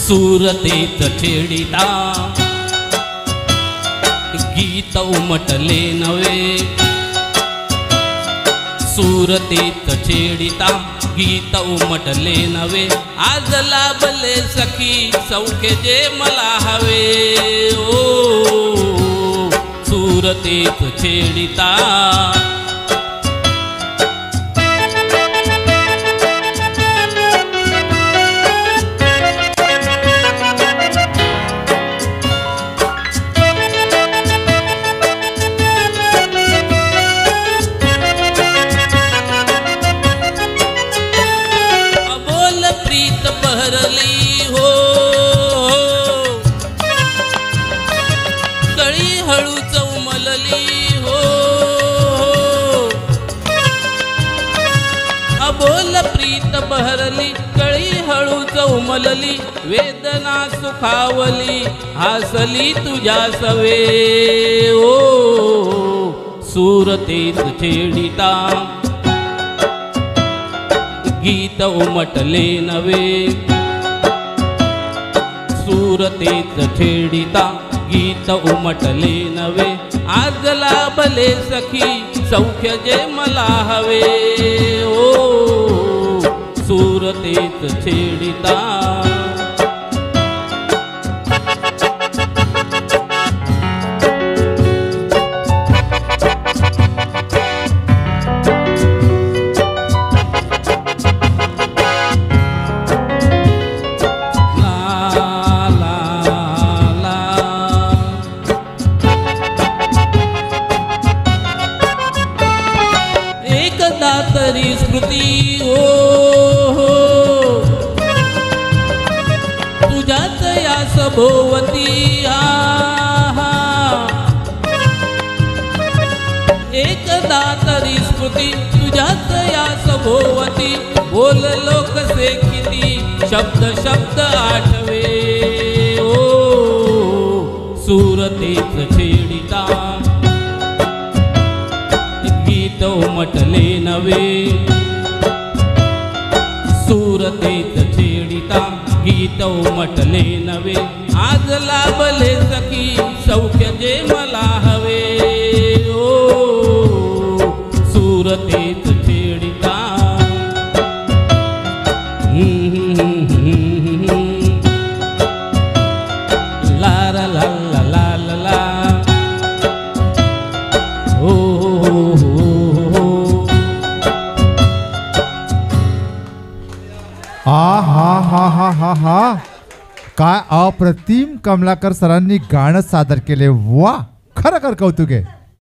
सुरतेत छेडिता गीत उमटले नवे सुरतेत छेडिता गीत उमटले नवे आज लाभले सखी सौख्य जे मला हवे ओ सुरतेत छेडिता बहरली हो कळी हळू चौमलली हो अबोल प्रीत बहरली कळी हळू चौमलली वेदना सुखावली हासली तुझ्या सवे ओ सुरतेत छेडिता गीत उमटले नवे सुरतेत छेडिता गीत उमटले नवे आज लाभले सखी सौख्य जे मला हवे ओ सुरतेत छेडिता तरी स्मृती हो तुझ्याच या सभोवती एकदा तरी स्मृती तुझ्याच या सभोवती बोललो कसे किती शब्द शब्द आठवे ओ सुरतेत छेडिता गीत उमटले नवे सुरतेत छेडिता गीत उमटले नवे आज लाभले सखी सौख्य जे मला हवे ओ सुरतेत छेडिता ला ला ला ला ला ला हो हा हा हा हा हा काय अप्रतिम कमलाकर सरांनी गाणं सादर केले वा खरं कौतुक आहे।